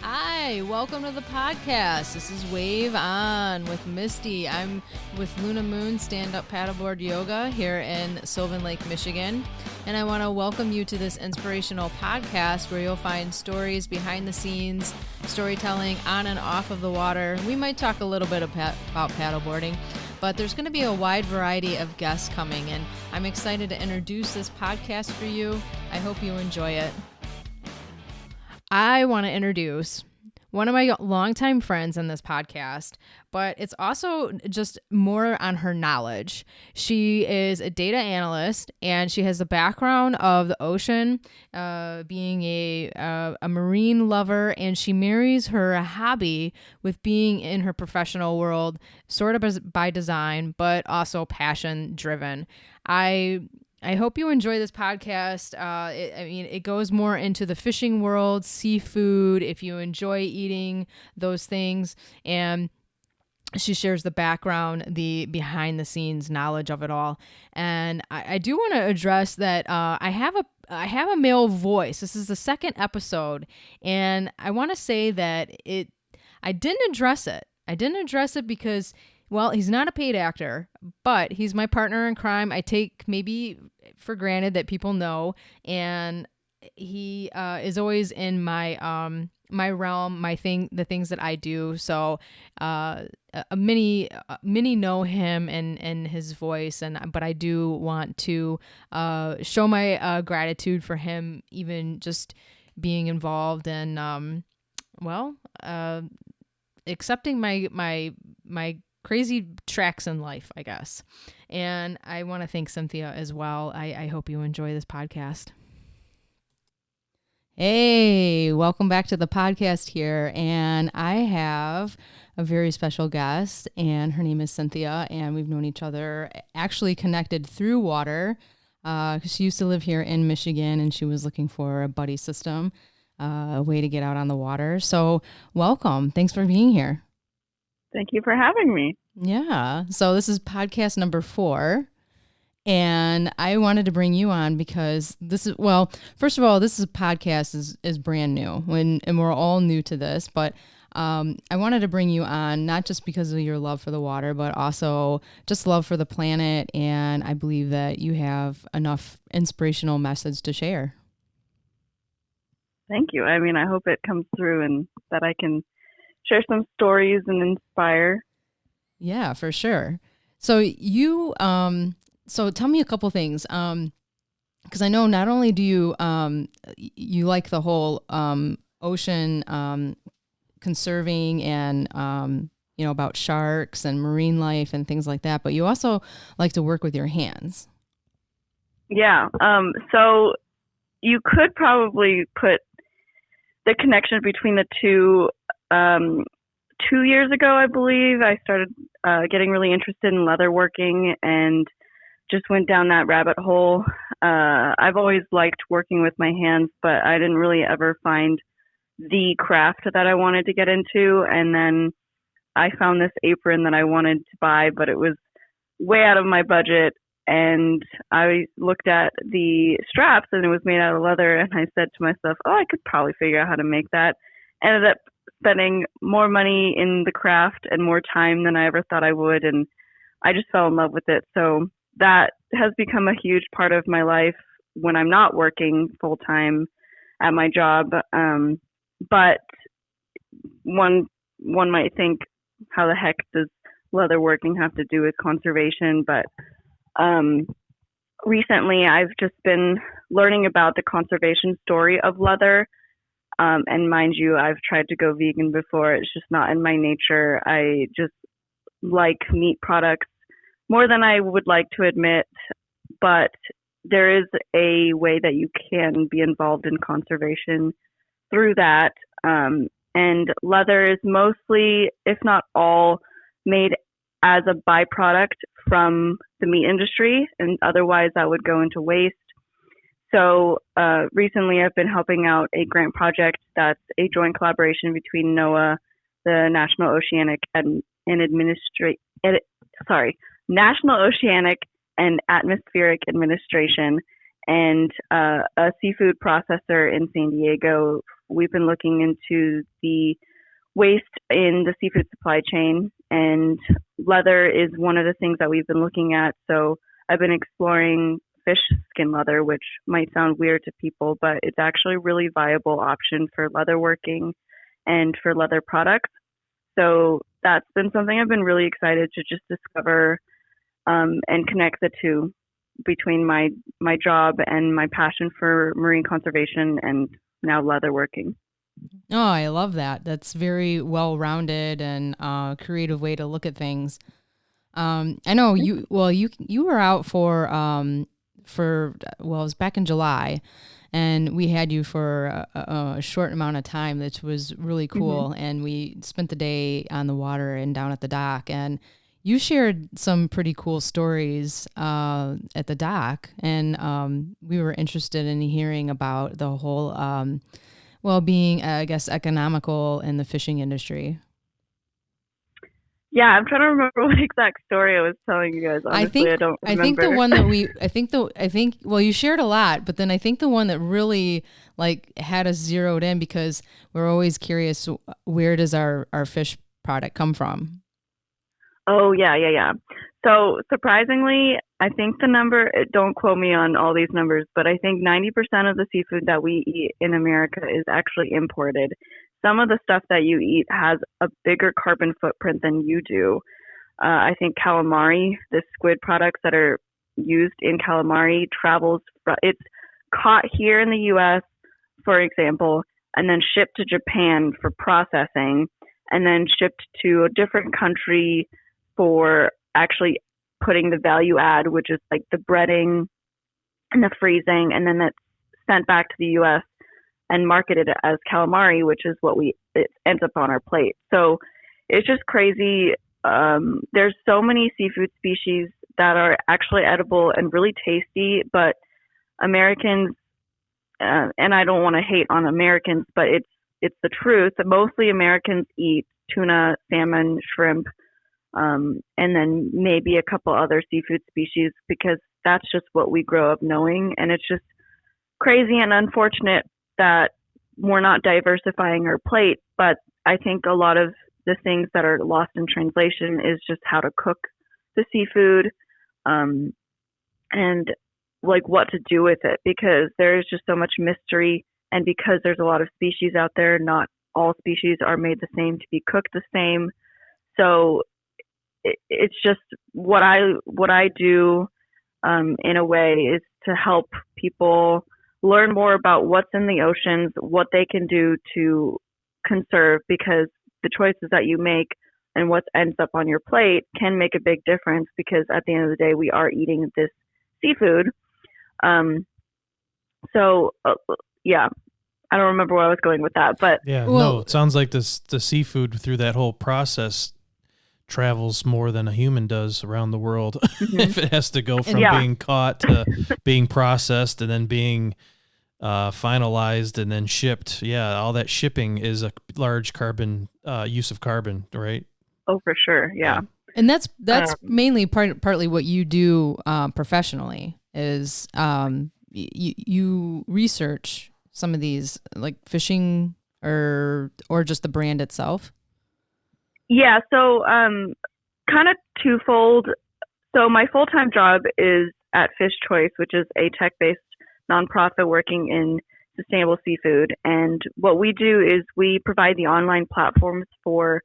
Hi, welcome to the podcast. This is Wave On with Misty. I'm with Luna Moon Stand-Up Paddleboard Yoga here in Sylvan Lake, Michigan. And I want to welcome you to this inspirational podcast where you'll find stories behind the scenes, storytelling on and off of the water. We might talk a little bit about paddleboarding, but there's going to be a wide variety of guests coming, and I'm excited to introduce this podcast for you. I hope you enjoy it. I want to introduce one of my longtime friends in this podcast, but it's also just more on her knowledge. She is a data analyst, and she has a background of the ocean, being a marine lover, and she marries her hobby with being in her professional world, sort of by design, but also passion driven. I hope you enjoy this podcast. It goes more into the fishing world, seafood, if you enjoy eating those things. And she shares the background, the behind the scenes knowledge of it all. And I do want to address that I have a male voice. This is the second episode. And I want to say that I didn't address it. I didn't address it because, well, he's not a paid actor, but he's my partner in crime. I take maybe for granted that people know, and he is always in my my realm, the things that I do. So many know him and his voice, but I do want to show my gratitude for him, even just being involved and accepting my crazy tracks in life, I guess. And I want to thank Cynthia as well. I hope you enjoy this podcast. Hey, welcome back to the podcast here. And I have a very special guest, and her name is Cynthia, and we've known each other, actually connected through water. She used to live here in Michigan, and she was looking for a buddy system, a way to get out on the water. So welcome. Thanks for being here. Thank you for having me. Yeah. So this is podcast number 4. And I wanted to bring you on because first of all, this podcast is brand new and we're all new to this, but I wanted to bring you on, not just because of your love for the water, but also just love for the planet. And I believe that you have enough inspirational message to share. Thank you. I mean, I hope it comes through and that I can share some stories and inspire. Yeah, for sure. So so tell me a couple things. Because I know not only do you you like the whole ocean conserving and about sharks and marine life and things like that, but you also like to work with your hands. Yeah. So you could probably put the connection between the two. 2 years ago, I believe, I started getting really interested in leatherworking and just went down that rabbit hole. I've always liked working with my hands, but I didn't really ever find the craft that I wanted to get into. And then I found this apron that I wanted to buy, but it was way out of my budget. And I looked at the straps and it was made out of leather. And I said to myself, I could probably figure out how to make that. Ended up spending more money in the craft and more time than I ever thought I would. And I just fell in love with it. So that has become a huge part of my life when I'm not working full time at my job. But one might think, how the heck does leatherworking have to do with conservation? But recently I've just been learning about the conservation story of leather. And mind you, I've tried to go vegan before. It's just not in my nature. I just like meat products more than I would like to admit. But there is a way that you can be involved in conservation through that. And leather is mostly, if not all, made as a byproduct from the meat industry. And otherwise, that would go into waste. So recently I've been helping out a grant project that's a joint collaboration between NOAA, the National Oceanic and Atmospheric Administration, and a seafood processor in San Diego we've been looking into the waste in the seafood supply chain, and leather is one of the things that we've been looking at. So I've been exploring fish skin leather, which might sound weird to people, but it's actually a really viable option for leather working and for leather products. So that's been something I've been really excited to just discover, and connect the two between my job and my passion for marine conservation and now leather working. Oh, I love that. That's very well-rounded and creative way to look at things. I know you. Well, you were out for well, it was back in July, and we had you for a short amount of time, which was really cool. Mm-hmm. And we spent the day on the water and down at the dock, and you shared some pretty cool stories at the dock, and we were interested in hearing about the whole well being, I guess, economical in the fishing industry. Yeah, I'm trying to remember what exact story I was telling you guys. Honestly, I don't I think the remember. one that I think well, you shared a lot, but then I think the one that really like had us zeroed in, because we're always curious, where does our fish product come from? Oh, yeah. So surprisingly, I think the number, don't quote me on all these numbers, but I think 90% of the seafood that we eat in America is actually imported. Some of the stuff that you eat has a bigger carbon footprint than you do. I think calamari, the squid products that are used in calamari, it's caught here in the US, for example, and then shipped to Japan for processing, and then shipped to a different country for actually putting the value add, which is like the breading and the freezing, and then that's sent back to the US and marketed as calamari, which is what it ends up on our plate. So it's just crazy. There's so many seafood species that are actually edible and really tasty, but Americans, and I don't want to hate on Americans, but it's the truth. Mostly Americans eat tuna, salmon, shrimp, and then maybe a couple other seafood species, because that's just what we grow up knowing. And it's just crazy and unfortunate that we're not diversifying our plate. But I think a lot of the things that are lost in translation is just how to cook the seafood, and like what to do with it, because there is just so much mystery. And because there's a lot of species out there, not all species are made the same to be cooked the same. So it's just what I do, in a way, is to help people learn more about what's in the oceans, what they can do to conserve, because the choices that you make and what ends up on your plate can make a big difference, because at the end of the day, we are eating this seafood. So yeah, I don't remember where I was going with that, but yeah, Well, no, it sounds like the seafood through that whole process travels more than a human does around the world. If it has to go from being caught to being processed and then being finalized and then shipped. Yeah, all that shipping is a large carbon use of carbon, right? Oh, for sure, yeah. And that's mainly partly what you do professionally is you research some of these, like fishing or just the brand itself. Yeah, so kind of twofold. So my full-time job is at Fish Choice, which is a tech-based nonprofit working in sustainable seafood. And what we do is we provide the online platforms for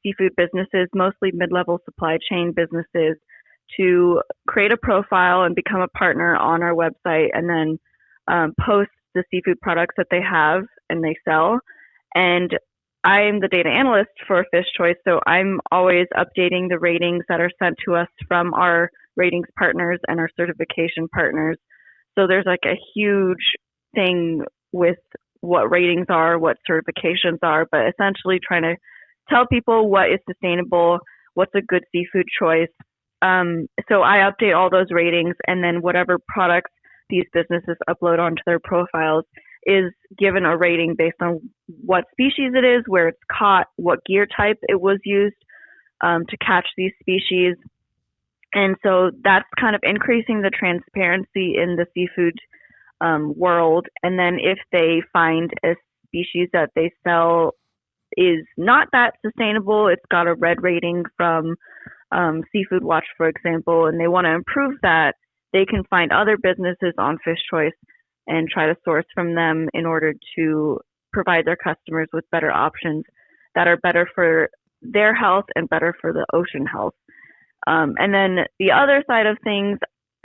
seafood businesses, mostly mid-level supply chain businesses, to create a profile and become a partner on our website, and then post the seafood products that they have and they sell. And I'm the data analyst for Fish Choice, so I'm always updating the ratings that are sent to us from our ratings partners and our certification partners. So there's like a huge thing with what ratings are, what certifications are, but essentially trying to tell people what is sustainable, what's a good seafood choice. So I update all those ratings, and then whatever products these businesses upload onto their profiles is given a rating based on what species it is, where it's caught, what gear type it was used to catch these species. And so that's kind of increasing the transparency in the seafood world. And then if they find a species that they sell is not that sustainable. It's got a red rating from Seafood Watch, for example, and they want to improve that. They can find other businesses on Fish Choice and try to source from them in order to provide their customers with better options that are better for their health and better for the ocean health. And then the other side of things,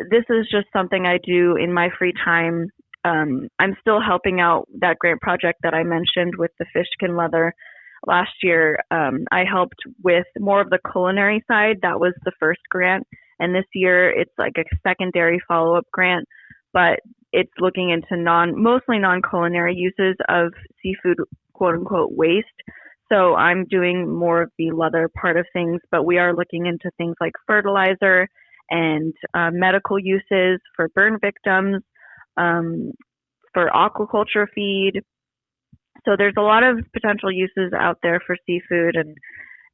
this is just something I do in my free time. I'm still helping out that grant project that I mentioned with the fish skin leather. Last year, I helped with more of the culinary side. That was the first grant. And this year, it's like a secondary follow-up grant, but it's looking into mostly non-culinary uses of seafood, quote-unquote, waste. So I'm doing more of the leather part of things, but we are looking into things like fertilizer and medical uses for burn victims, for aquaculture feed. So there's a lot of potential uses out there for seafood,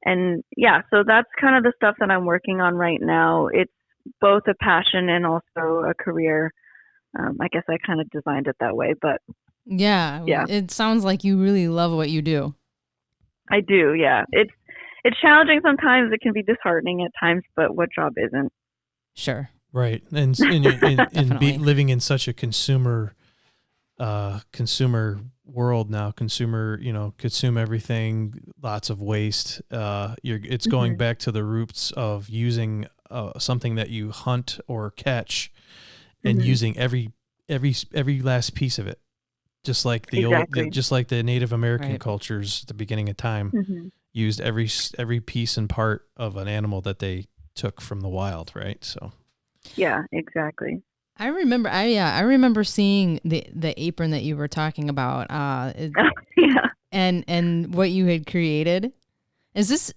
and yeah, so that's kind of the stuff that I'm working on right now. It's both a passion and also a career. I guess I kind of designed it that way, but yeah, it sounds like you really love what you do. I do, yeah. It's challenging sometimes. It can be disheartening at times, but what job isn't? Sure. Right, and living in such a consumer world now, consume everything, lots of waste. It's going back to the roots of using something that you hunt or catch, and using every last piece of it, just like the Native American cultures at the beginning of time used every piece and part of an animal that they took from the wild, right? So yeah, exactly. I remember seeing the apron that you were talking about. And what you had created. Is this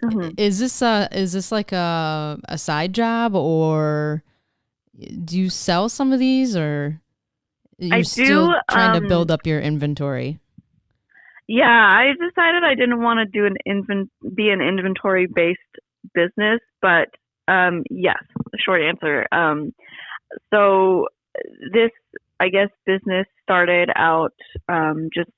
like a side job, or do you sell some of these, or are you still trying to build up your inventory? Yeah, I decided I didn't want to do be an inventory based business, but yes, the short answer. So this, I guess, business started out just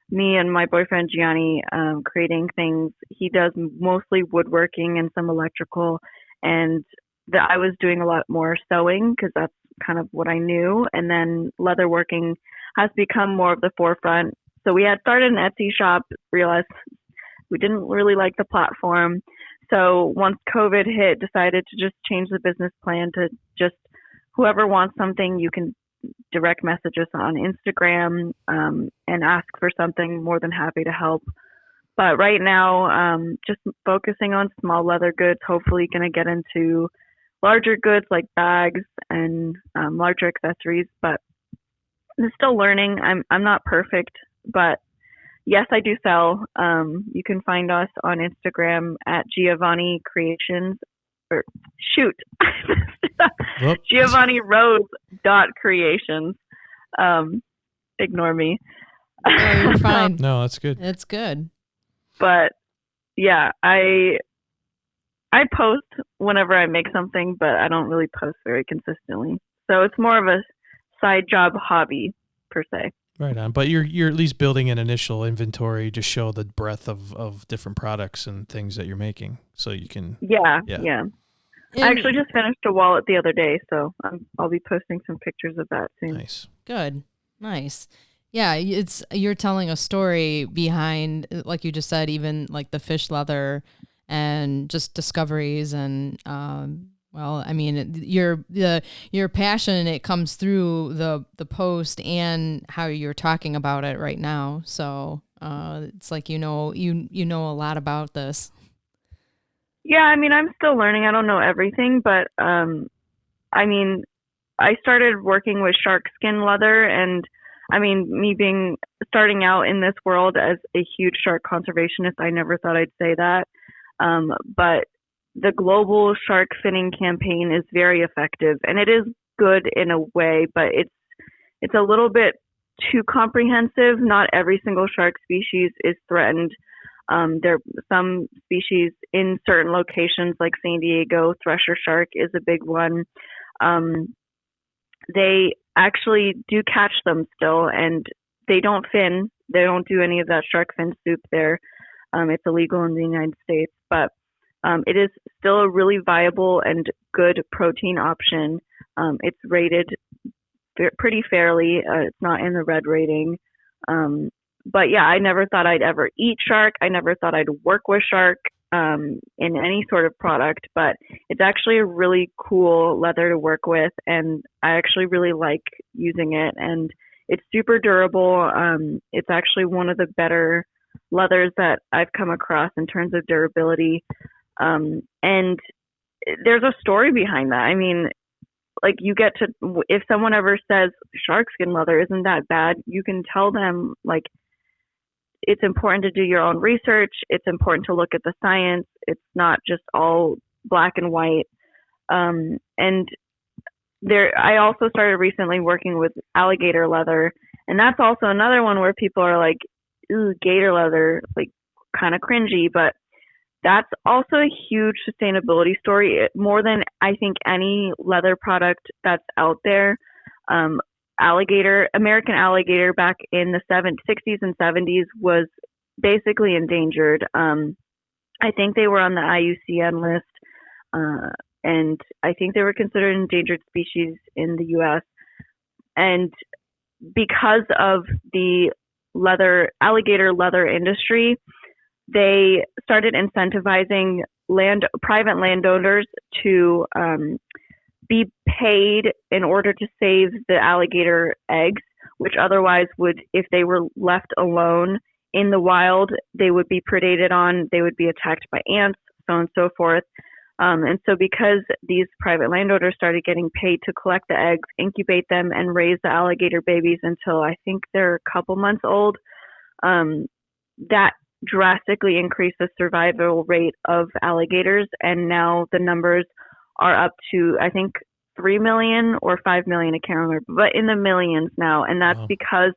me and my boyfriend Gianni creating things. He does mostly woodworking and some electrical, and I was doing a lot more sewing because that's kind of what I knew. And then leatherworking has become more of the forefront. So we had started an Etsy shop, realized we didn't really like the platform. So once COVID hit, decided to just change the business plan to just whoever wants something, you can direct message us on Instagram and ask for something. More than happy to help. But right now, just focusing on small leather goods, hopefully going to get into larger goods like bags and larger accessories. But I'm still learning. I'm not perfect, but yes, I do sell. You can find us on Instagram at Giovanni Creations. Or shoot, GiovanniRose.creations. Ignore me. No, you're fine. No, that's good. It's good. But yeah, I post whenever I make something, but I don't really post very consistently. So it's more of a side job hobby per se. Right on. But you're at least building an initial inventory to show the breadth of different products and things that you're making, so you can. Yeah. I actually just finished a wallet the other day, so I'll be posting some pictures of that soon. Nice. Good. Nice. Yeah, you're telling a story behind, like you just said, even like the fish leather and just discoveries and well, I mean, your passion, it comes through the post and how you're talking about it right now. So it's like you know a lot about this. Yeah, I mean, I'm still learning. I don't know everything, but I mean, I started working with shark skin leather, and I mean, starting out in this world as a huge shark conservationist, I never thought I'd say that. But the global shark finning campaign is very effective, and it is good in a way, but it's a little bit too comprehensive. Not every single shark species is threatened. There are some species in certain locations like San Diego. Thresher shark is a big one. They actually do catch them still, and they don't fin. They don't do any of that shark fin soup there. It's illegal in the United States, but it is still a really viable and good protein option. It's rated pretty fairly. It's not in the red rating. But yeah, I never thought I'd ever eat shark. I never thought I'd work with shark in any sort of product, but it's actually a really cool leather to work with, and I actually really like using it, and it's super durable. It's actually one of the better leathers that I've come across in terms of durability. And there's a story behind that. I mean, like, you get to, if someone ever says shark skin leather isn't that bad, you can tell them, like, it's important to do your own research. It's important to look at the science. It's not just all black and white. And I also started recently working with alligator leather, and that's also another one where people are like, ooh, gator leather, like, kind of cringy, but that's also a huge sustainability story, more than I think any leather product that's out there. American alligator back in the 60s and 70s was basically endangered. I think they were on the IUCN list, and I think they were considered endangered species in the U.S. And because of the alligator leather industry, they started incentivizing private landowners to be paid in order to save the alligator eggs, which otherwise would, if they were left alone in the wild, they would be predated on, they would be attacked by ants, so on and so forth. And so because these private landowners started getting paid to collect the eggs, incubate them, and raise the alligator babies until I think they're a couple months old, that drastically increased the survival rate of alligators, and now the numbers are up to, I think, 3 million or 5 million, I can't remember, but in the millions now, and that's because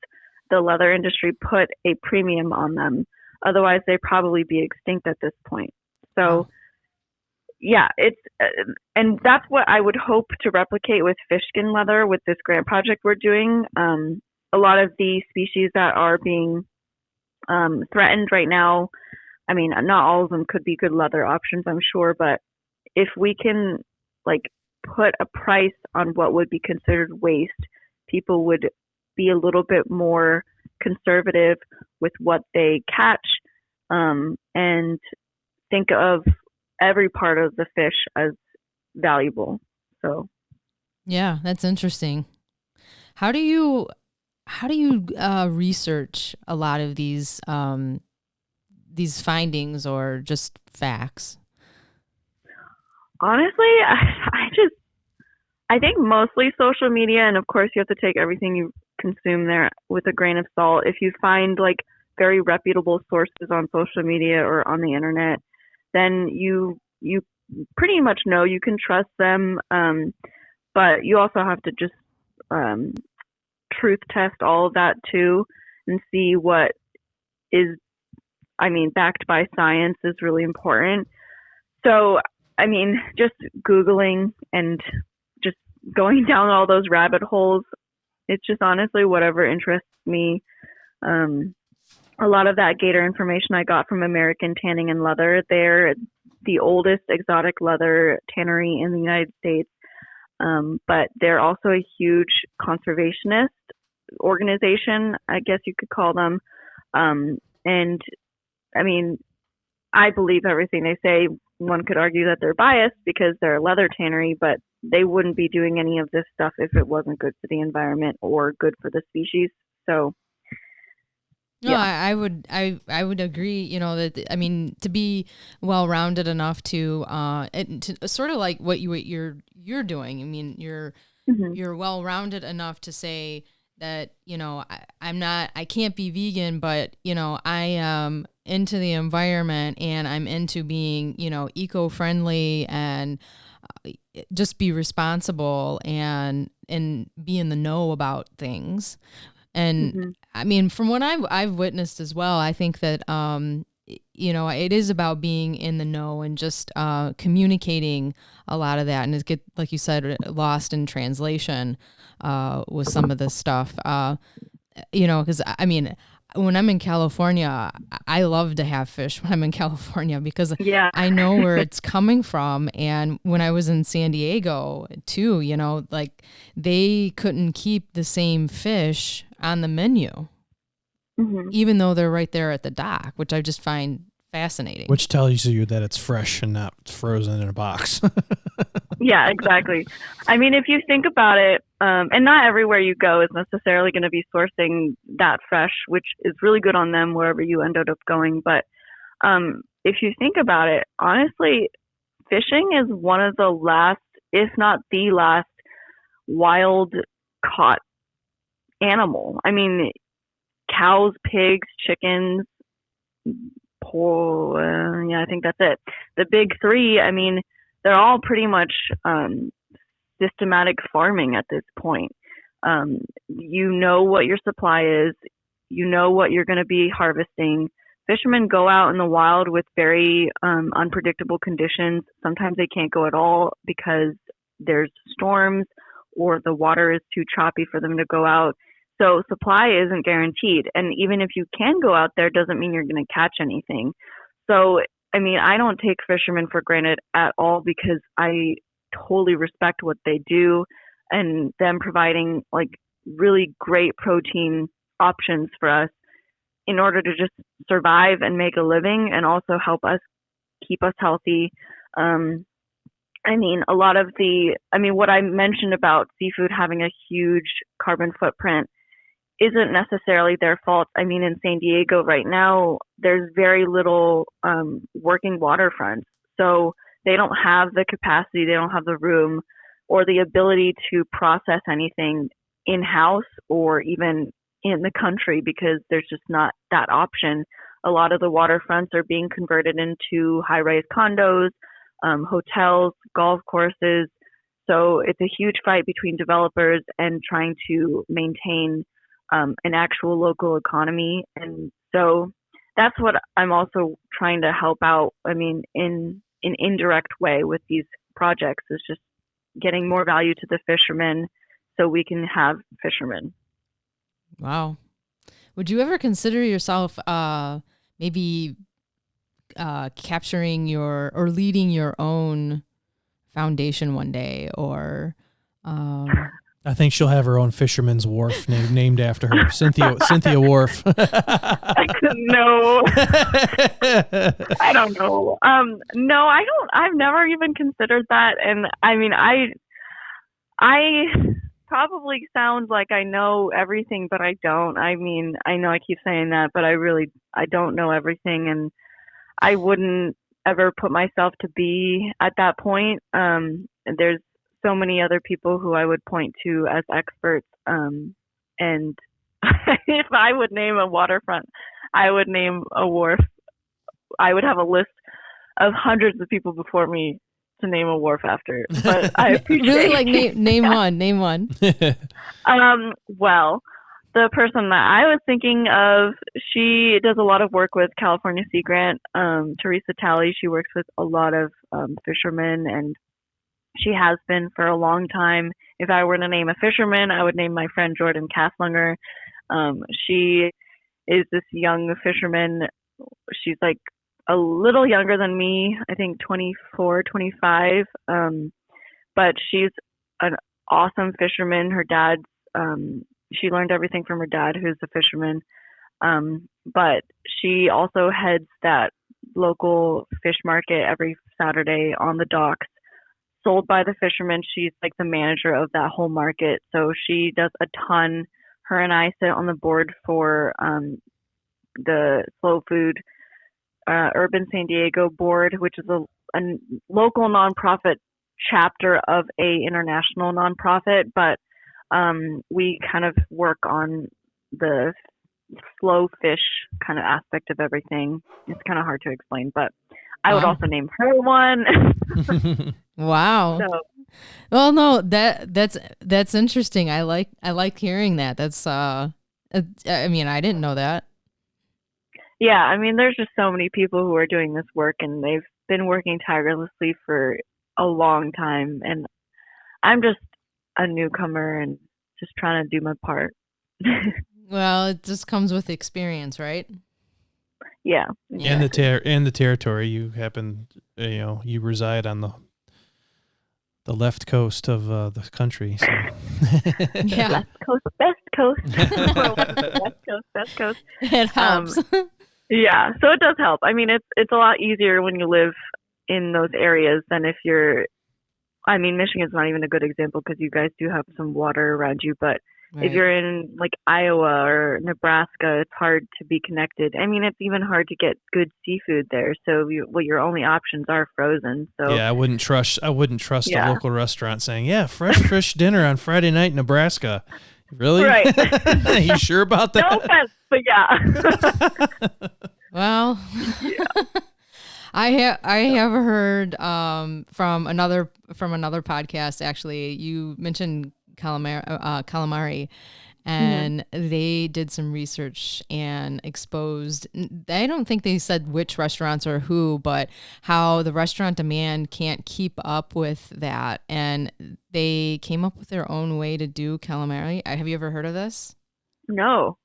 the leather industry put a premium on them. Otherwise, they'd probably be extinct at this point. So, yeah, it's and that's what I would hope to replicate with fish skin leather with this grant project we're doing. A lot of the species that are being threatened right now, I mean, not all of them could be good leather options, I'm sure, but if we can, like, put a price on what would be considered waste, people would be a little bit more conservative with what they catch, and think of every part of the fish as valuable. So, yeah, that's interesting. How do you research a lot of these findings or just facts? Honestly, I think mostly social media, and of course you have to take everything you consume there with a grain of salt. If you find, like, very reputable sources on social media or on the internet, then you pretty much know you can trust them. But you also have to just truth test all of that too, and see what is, I mean, backed by science is really important. So, I mean, just Googling and just going down all those rabbit holes, it's just honestly whatever interests me. A lot of that gator information I got from American Tanning and Leather. They're the oldest exotic leather tannery in the United States, but they're also a huge conservationist organization, I guess you could call them. And I mean, I believe everything they say. One could argue that they're biased because they're a leather tannery, but they wouldn't be doing any of this stuff if it wasn't good for the environment or good for the species. So, no, yeah. I would agree. You know, that, I mean, to be well-rounded enough to sort of like what you're doing. I mean, you're well-rounded enough to say that, you know, I can't be vegan, but, you know, I am into the environment and I'm into being, you know, eco-friendly and just be responsible and be in the know about things. And I mean, from what I've witnessed as well, I think that, you know, it is about being in the know and just communicating a lot of that. And it like you said, lost in translation with some of this stuff. because I mean, when I'm in California, I love to have fish when I'm in California because I know where it's coming from. And when I was in San Diego too, like they couldn't keep the same fish on the menu, even though they're right there at the dock, which I just find fascinating. Which tells you that it's fresh and not frozen in a box. Yeah, exactly. I mean, if you think about it, and not everywhere you go is necessarily going to be sourcing that fresh, which is really good on them wherever you ended up going. But if you think about it, honestly, fishing is one of the last, if not the last, wild caught animal. I mean, cows, pigs, chickens, I think that's it. The big three, I mean, they're all pretty much systematic farming at this point. You know what your supply is. You know what you're going to be harvesting. Fishermen go out in the wild with very unpredictable conditions. Sometimes they can't go at all because there's storms or the water is too choppy for them to go out. So supply isn't guaranteed. And even if you can go out there, doesn't mean you're going to catch anything. So, I mean, I don't take fishermen for granted at all because I totally respect what they do and them providing like really great protein options for us in order to just survive and make a living and also help us keep us healthy. I mean, what I mentioned about seafood having a huge carbon footprint isn't necessarily their fault. I mean, in San Diego right now, there's very little working waterfronts. So they don't have the capacity, they don't have the room or the ability to process anything in-house or even in the country because there's just not that option. A lot of the waterfronts are being converted into high-rise condos, hotels, golf courses. So it's a huge fight between developers and trying to maintain an actual local economy. And so that's what I'm also trying to help out. I mean, in an indirect way with these projects is just getting more value to the fishermen so we can have fishermen. Wow. Would you ever consider yourself maybe capturing or leading your own foundation one day or I think she'll have her own fisherman's wharf named after her, Cynthia Wharf. No, I don't know. No, I don't. I've never even considered that, and I mean, I probably sound like I know everything, but I don't. I mean, I know I keep saying that, but I don't know everything, and I wouldn't ever put myself to be at that point. There's so many other people who I would point to as experts. And if I would name a waterfront, I would name a wharf. I would have a list of hundreds of people before me to name a wharf after. But I appreciate really like name one. Well, the person that I was thinking of, she does a lot of work with California Sea Grant. Teresa Talley, she works with a lot of fishermen, and she has been for a long time. If I were to name a fisherman, I would name my friend Jordan Kaslinger. She is this young fisherman. She's like a little younger than me, I think 24, 25. But she's an awesome fisherman. Her dad's, she learned everything from her dad, who's a fisherman. But she also heads that local fish market every Saturday on the docks, sold by the fishermen. She's like the manager of that whole market. So she does a ton. Her and I sit on the board for the Slow Food Urban San Diego board, which is a local nonprofit chapter of a international nonprofit. But we kind of work on the slow fish kind of aspect of everything. It's kind of hard to explain, but I would also name her one. Wow. So, well, no, that's interesting. I like hearing that. That's I mean, I didn't know that. Yeah, I mean, there's just so many people who are doing this work, and they've been working tirelessly for a long time, and I'm just a newcomer and just trying to do my part. Well, it just comes with experience, right? Yeah. Exactly. And the territory you happen, you reside on the left coast of the country. So. Yeah. Left coast, best coast. West coast, best coast. It helps. Yeah, so it does help. I mean, it's a lot easier when you live in those areas than if you're. I mean, Michigan's not even a good example because you guys do have some water around you, but if you're in like Iowa or Nebraska, it's hard to be connected. I mean, it's even hard to get good seafood there. So your only options are frozen. So yeah, I wouldn't trust a local restaurant saying, "Yeah, fresh fish dinner on Friday night in Nebraska." Really? Right. Are you sure about that? No offense, but yeah. Well, I have heard from another podcast. Actually, you mentioned calamari, and they did some research and exposed. I don't think they said which restaurants or who, but how the restaurant demand can't keep up with that, and they came up with their own way to do calamari. Have you ever heard of this? No.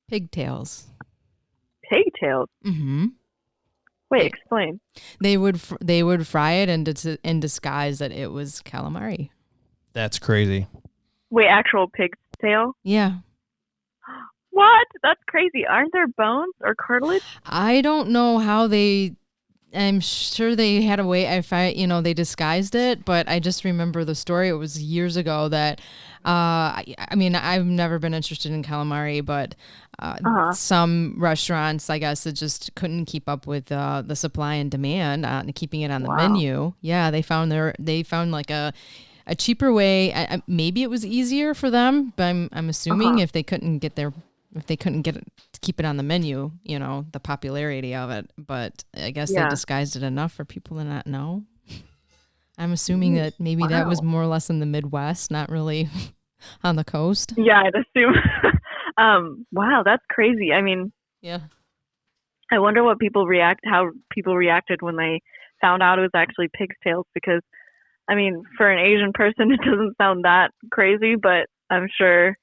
Pigtails. Pigtails? Mm-hmm. Wait, explain. They would fry it and disguise that it was calamari. That's crazy. Wait, actual pig's tail? Yeah. What? That's crazy. Aren't there bones or cartilage? I don't know how I'm sure they had a way. They disguised it, but I just remember the story. It was years ago that, I mean, I've never been interested in calamari, but some restaurants, I guess, it just couldn't keep up with the supply and demand, keeping it on the menu. Yeah, they found like a cheaper way. Maybe it was easier for them, but I'm assuming if they couldn't get it to keep it on the menu, the popularity of it. But I guess they disguised it enough for people to not know. I'm assuming that maybe that was more or less in the Midwest, not really on the coast. Yeah, I'd assume. Wow, that's crazy. I mean, yeah. I wonder how people reacted when they found out it was actually pig's tails, because, I mean, for an Asian person, it doesn't sound that crazy, but I'm sure,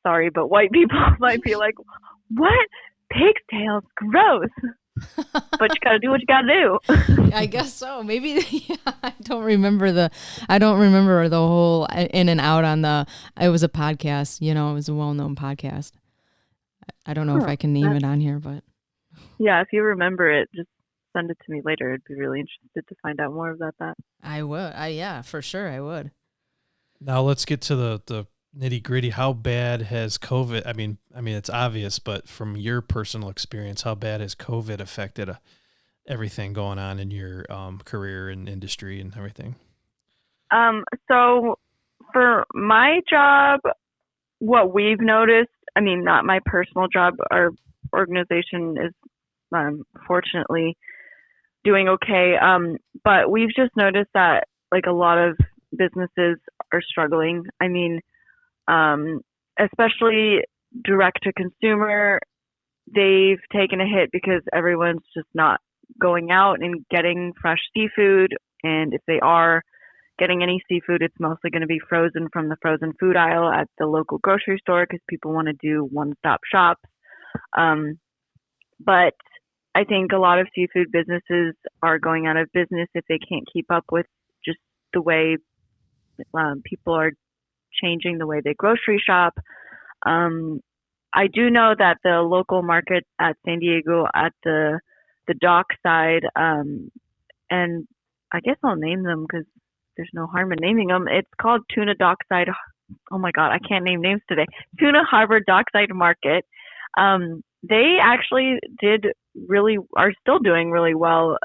sorry, but white people might be like, what? Pig's tails? Gross. But you gotta do what you gotta do. I guess so. Maybe. Yeah, I don't remember the whole in and out on it was a podcast, it was a well-known podcast. I don't know if I can name it on here, but. Yeah, if you remember it, just send it to me later. I'd be really interested to find out more about that. I would. Yeah, for sure I would. Now let's get to the nitty gritty. How bad has COVID? I mean, it's obvious, but from your personal experience, how bad has COVID affected everything going on in your career and industry and everything? So for my job, what we've noticed, I mean, not my personal job, our organization is fortunately doing okay. But we've just noticed that a lot of businesses are struggling. I mean, especially direct to consumer, they've taken a hit because everyone's just not going out and getting fresh seafood. And if they are getting any seafood, it's mostly going to be frozen from the frozen food aisle at the local grocery store because people want to do one-stop shops. But I think a lot of seafood businesses are going out of business if they can't keep up with just the way people are changing the way they grocery shop. I do know that the local market at San Diego at the dock side, and I guess I'll name them because there's no harm in naming them. It's called Tuna Dockside. Oh my God, I can't name names today. Tuna Harbor Dockside Market. They actually are still doing really well.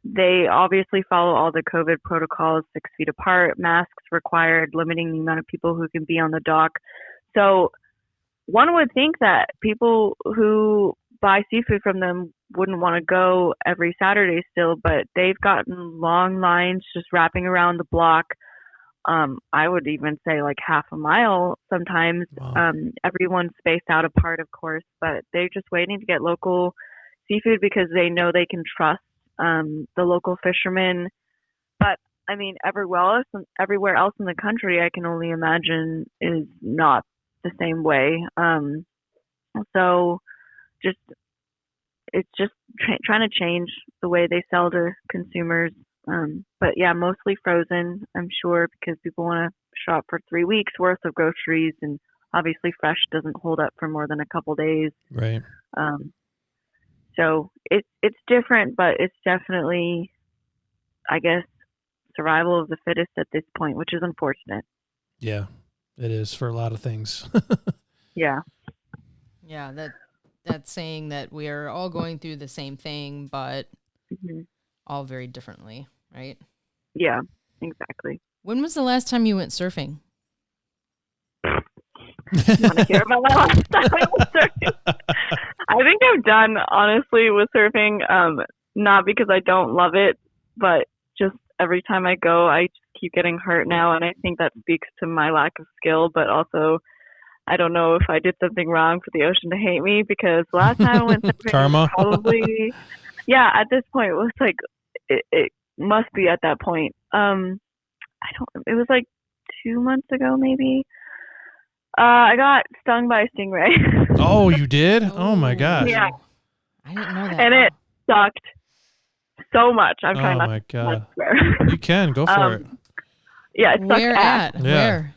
They obviously follow all the COVID protocols, 6 feet apart, masks required, limiting the amount of people who can be on the dock. So one would think that people who buy seafood from them wouldn't want to go every Saturday still, but they've gotten long lines just wrapping around the block. I would even say half a mile sometimes. Wow. Everyone's spaced out apart, of course, but they're just waiting to get local seafood because they know they can trust the local fishermen. But I mean, everywhere else in the country, I can only imagine is not the same way. So it's just trying to change the way they sell to consumers. But yeah, mostly frozen, I'm sure, because people want to shop for 3 weeks worth of groceries, and obviously fresh doesn't hold up for more than a couple days. Right. So it's different, but it's definitely, I guess, survival of the fittest at this point, which is unfortunate. Yeah, it is for a lot of things. Yeah. Yeah, that's saying that we are all going through the same thing, but all very differently, right? Yeah, exactly. When was the last time you went surfing? You want to hear about my last time I went surfing? I think I'm done, honestly, with surfing. Not because I don't love it, but just every time I go, I just keep getting hurt now, and I think that speaks to my lack of skill, but also I don't know if I did something wrong for the ocean to hate me, because last time I went surfing, Karma. probably, yeah, at this point, it was like, it must be at that point. It was like 2 months ago, maybe. I got stung by a stingray. Oh, you did? Oh my gosh. Yeah. I didn't know that. And it sucked so much. I'm trying Oh not my to God. swear. You can go for it. Yeah, it sucked Where ass. at? Yeah. Where?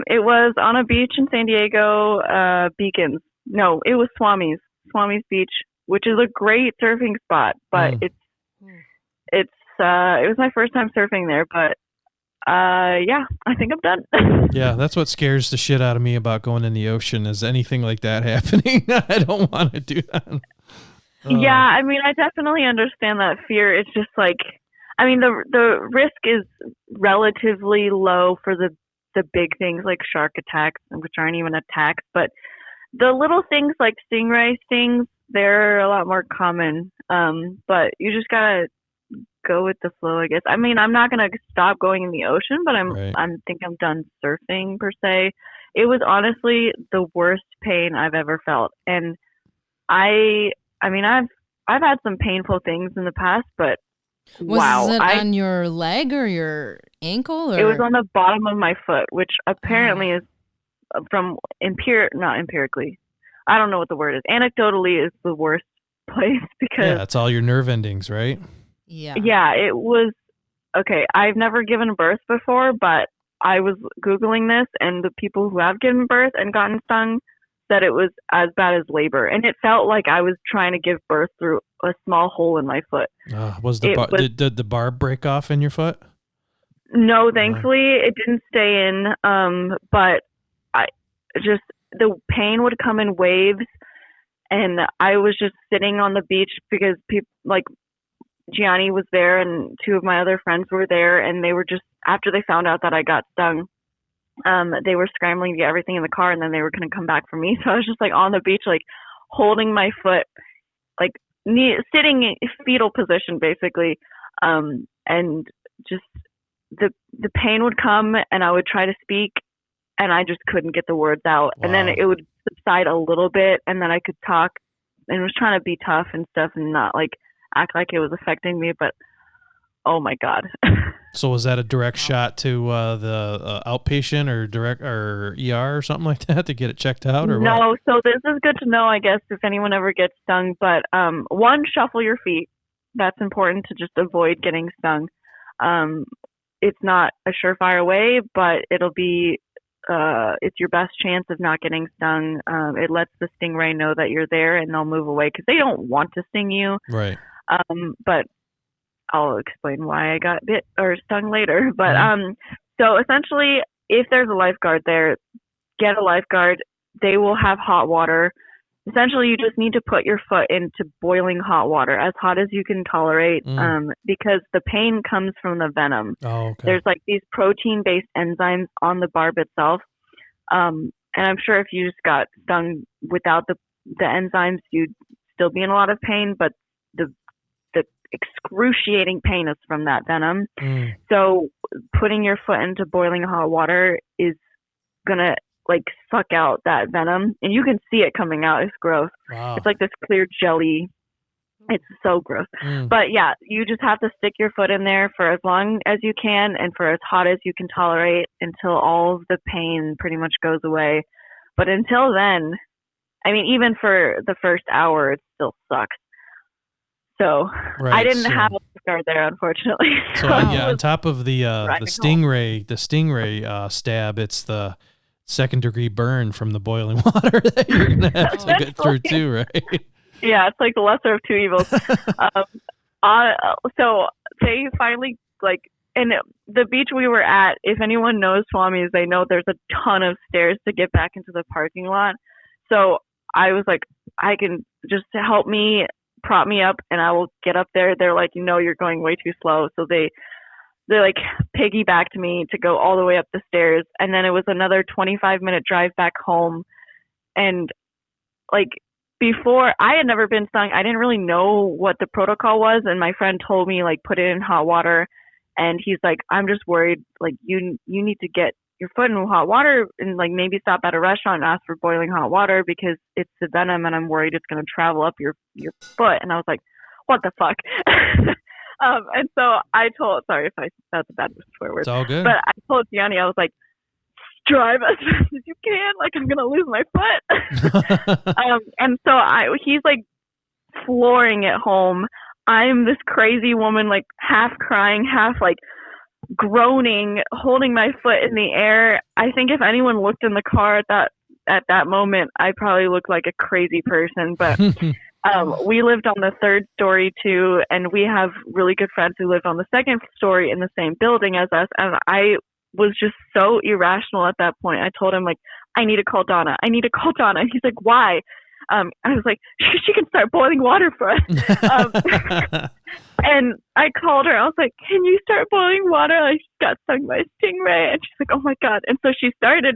It was on a beach in San Diego, Beacons. No, it was Swami's Beach, which is a great surfing spot, but it was my first time surfing there, but yeah, I think I'm done. Yeah, that's what scares the shit out of me about going in the ocean, is anything like that happening. I don't want to do that. Yeah, I mean, I definitely understand that fear. It's just like, I mean, the risk is relatively low for the big things like shark attacks, which aren't even attacks, but the little things like stingray stings, they're a lot more common. But you just gotta go with the flow, I guess. I mean, I'm not gonna stop going in the ocean, but I think I'm done surfing per se. It was honestly the worst pain I've ever felt, and I mean, I've had some painful things in the past, but Was it on your leg or your ankle? Or? It was on the bottom of my foot, which apparently is not empirically. I don't know what the word is. Anecdotally is the worst place, because it's all your nerve endings, right? Yeah. Yeah, it was okay. I've never given birth before, but I was Googling this, and the people who have given birth and gotten stung said it was as bad as labor, and it felt like I was trying to give birth through a small hole in my foot. Did the barb break off in your foot? No, thankfully it didn't stay in. But the pain would come in waves, and I was just sitting on the beach because people like Gianni was there, and 2 of my other friends were there, and they were just, after they found out that I got stung, they were scrambling to get everything in the car, and then they were going to come back for me. So I was just like on the beach, like holding my foot, like sitting in fetal position basically, and just the pain would come, and I would try to speak, and I just couldn't get the words out. Wow. And then it would subside a little bit, and then I could talk, and was trying to be tough and stuff, and not like act like it was affecting me, but oh my God. So was that a direct shot to the outpatient or ER or something like that to get it checked out, or no? What? So this is good to know, I guess, if anyone ever gets stung. But one, shuffle your feet. That's important to just avoid getting stung. It's not a surefire way, but it'll be it's your best chance of not getting stung. It lets the stingray know that you're there, and they'll move away because they don't want to sting you. Right. But I'll explain why I got bit or stung later. But so essentially, if there's a lifeguard there, get a lifeguard. They will have hot water. Essentially, you just need to put your foot into boiling hot water, as hot as you can tolerate, because the pain comes from the venom. Oh, okay. There's like these protein-based enzymes on the barb itself. And I'm sure if you just got stung without the enzymes, you'd still be in a lot of pain, but the excruciating pain is from that venom. So putting your foot into boiling hot water is gonna like suck out that venom, and you can see it coming out. It's gross. Wow. It's like this clear jelly. It's so gross. But yeah, you just have to stick your foot in there for as long as you can and for as hot as you can tolerate until all of the pain pretty much goes away. But until then, I mean, even for the first hour, it still sucks. So Right, I didn't have a lifeguard there, unfortunately. So on top of the stingray stab, it's the second-degree burn from the boiling water that you're gonna have to get through too, right? Yeah, it's like the lesser of two evils. So they finally and the beach we were at, if anyone knows Swami's, they know there's a ton of stairs to get back into the parking lot. So I was like, I can just help me, prop me up, and I will get up there. They're like, no, you're going way too slow. So they like piggybacked me to go all the way up the stairs. And then it was another 25-minute drive back home. And like before, I had never been stung. I didn't really know what the protocol was. And my friend told me, like, put it in hot water. And he's like, I'm just worried, like, you need to get your foot in hot water and, like, maybe stop at a restaurant and ask for boiling hot water because it's the venom and I'm worried it's going to travel up your foot. And I was like, what the fuck? And so I told, sorry if that's a bad swear word. It's all good. But I told Gianni, I was like, drive as fast as you can. Like, I'm going to lose my foot. And so he's, like, flooring it home. I'm this crazy woman, like, half crying, half, like, groaning, holding my foot in the air. I think if anyone looked in the car at that moment, I probably looked like a crazy person. But we lived on the third story too, and we have really good friends who live on the second story in the same building as us. And I was just so irrational at that point. I told him, like, I need to call Donna. And he's like, why? I was like, she can start boiling water for us. And I called her. I was like, can you start boiling water? I just got stung by a stingray. And she's like, oh my God. And so she started.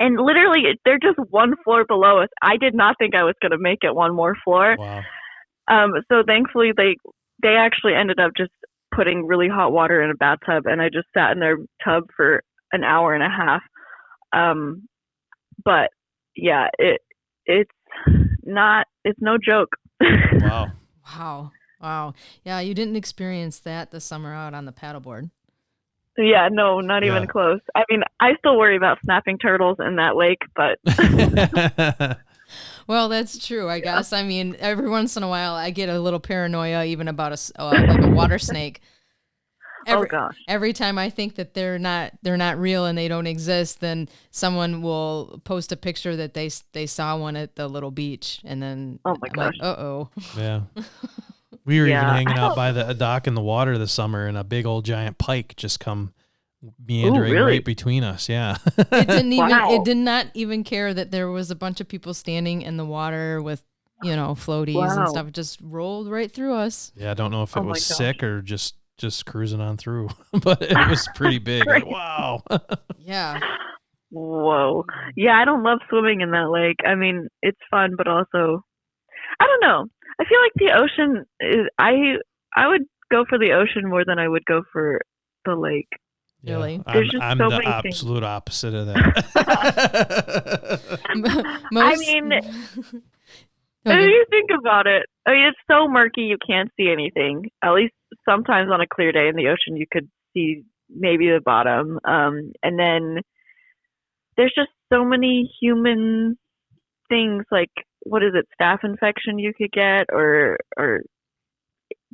And literally, they're just one floor below us. I did not think I was going to make it one more floor. Wow. So thankfully, they actually ended up just putting really hot water in a bathtub. And I just sat in their tub for an hour and a half. But yeah, it's no joke. Wow. Yeah, you didn't experience that this summer out on the paddleboard. Yeah, no, not even close. I mean, I still worry about snapping turtles in that lake, but well, that's true, I guess. I mean, every once in a while I get a little paranoia even about like a water snake. Oh gosh. Every time I think that they're not real and they don't exist, then someone will post a picture that they saw one at the little beach, and then oh my gosh. Like, uh-oh. Yeah. We were even hanging out by the dock in the water this summer, and a big old giant pike just come meandering right between us. Yeah. It didn't even it did not even care that there was a bunch of people standing in the water with, floaties and stuff. It just rolled right through us. Yeah, I don't know if it was sick or just cruising on through, but it was pretty big. Like, wow. Yeah. Whoa. Yeah, I don't love swimming in that lake. I mean, it's fun, but also, I don't know. I feel like the ocean is, I would go for the ocean more than I would go for the lake. Yeah, really? I'm the absolute opposite of that. I mean, if you think about it, I mean, it's so murky you can't see anything. At least sometimes on a clear day in the ocean, you could see maybe the bottom. And then there's just so many human things, like, what is it, staph infection you could get, or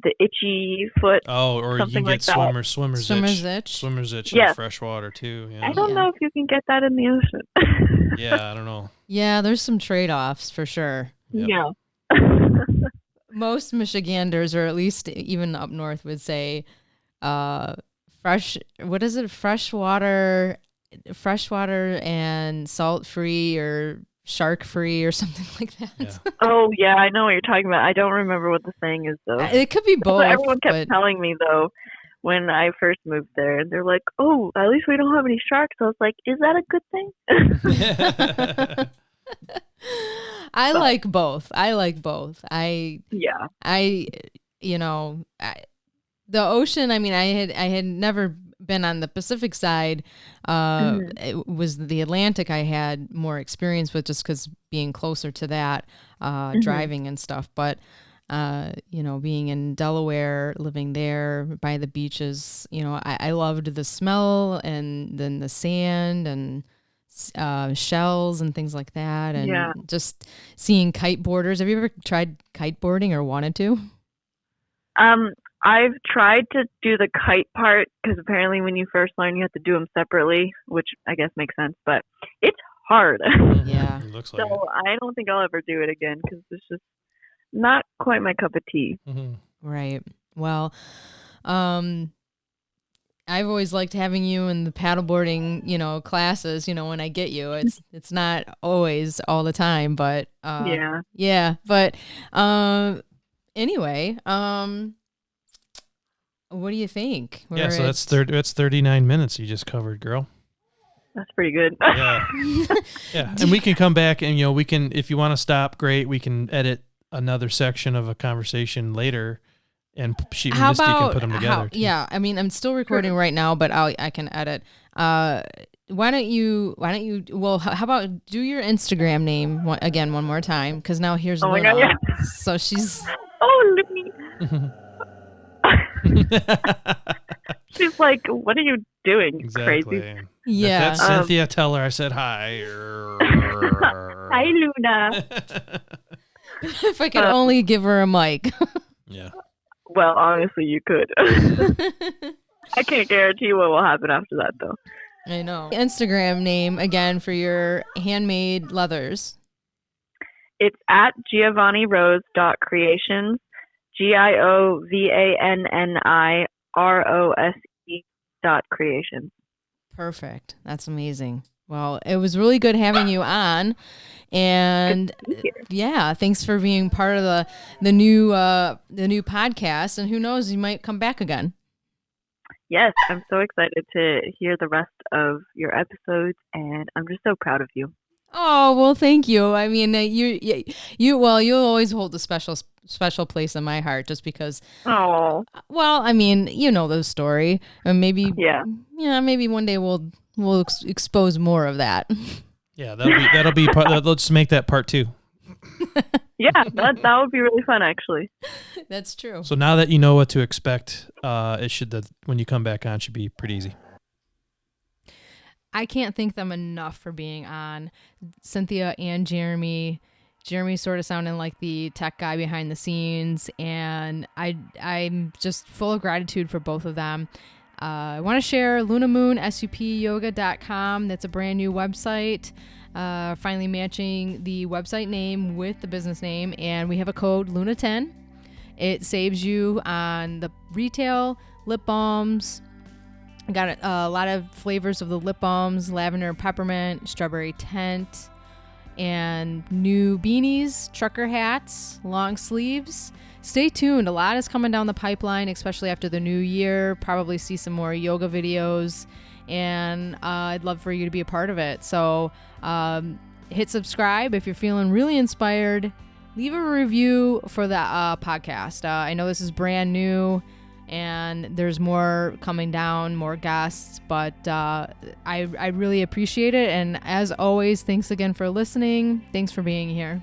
the itchy foot. Oh, or you can get swimmer's itch. Swimmer's itch in fresh water too. Yeah. I don't know if you can get that in the ocean. Yeah, I don't know. Yeah, there's some trade-offs for sure. Yep. Yeah. Most Michiganders, or at least even up north, would say freshwater and salt-free or shark-free or something like that. Yeah. Oh, yeah, I know what you're talking about. I don't remember what the saying is, though. It could be both. Everyone kept telling me, though, when I first moved there. And they're like, oh, at least we don't have any sharks. I was like, is that a good thing? I like both. The ocean, I mean, I had never been on the Pacific side. It was the Atlantic I had more experience with, just because being closer to that, driving and stuff. But, being in Delaware, living there by the beaches, I loved the smell and then the sand and shells and things like that, and just seeing kite boarders. Have you ever tried kiteboarding or wanted to? I've tried to do the kite part because apparently when you first learn, you have to do them separately, which I guess makes sense, but it's hard. Yeah. It looks like so I don't think I'll ever do it again because it's just not quite my cup of tea. Mm-hmm. Right. Well, I've always liked having you in the paddleboarding, classes, when I get you. It's not always all the time, but yeah. But anyway, what do you think? So that's 39 minutes you just covered, girl. That's pretty good. Yeah. Yeah. And we can come back and, we can, if you want to stop, great. We can edit another section of a conversation later and Misty can put them together. I mean, I'm still recording right now, but I can edit. Why don't you, how about do your Instagram name one more time? Because now here's Luna. God, yeah. So she's. Oh, Looney. She's like, what are you doing? Exactly. Crazy. Yeah. If that's Cynthia, tell her I said hi. Hi, Luna. If I could only give her a mic. Yeah. Well, honestly, you could. I can't guarantee what will happen after that, though. I know. Instagram name again for your handmade leathers. It's at giovannirose.creations. GIOVANNIROSE.creations. Perfect. That's amazing. Well, it was really good having you on, and thanks for being part of the new podcast. And who knows, you might come back again. Yes, I'm so excited to hear the rest of your episodes, and I'm just so proud of you. Oh, well, thank you. I mean, you'll always hold a special place in my heart just because. Oh. Well, I mean, the story, and maybe maybe one day we'll expose more of that. Yeah, that'll be part. Let's make that part 2. Yeah, that would be really fun, actually. That's true. So now that you know what to expect, when you come back on, should be pretty easy. I can't thank them enough for being on. Cynthia and Jeremy. Jeremy sort of sounding like the tech guy behind the scenes, and I'm just full of gratitude for both of them. I want to share lunamoonsupyoga.com. That's a brand new website. Finally matching the website name with the business name, and we have a code LUNA10. It saves you on the retail lip balms. I got a lot of flavors of the lip balms: lavender, peppermint, strawberry tent, and new beanies, trucker hats, long sleeves. Stay tuned. A lot is coming down the pipeline, especially after the new year. Probably see some more yoga videos, and I'd love for you to be a part of it. So hit subscribe if you're feeling really inspired. Leave a review for the podcast. I know this is brand new, and there's more coming down, more guests, but I really appreciate it. And as always, thanks again for listening. Thanks for being here.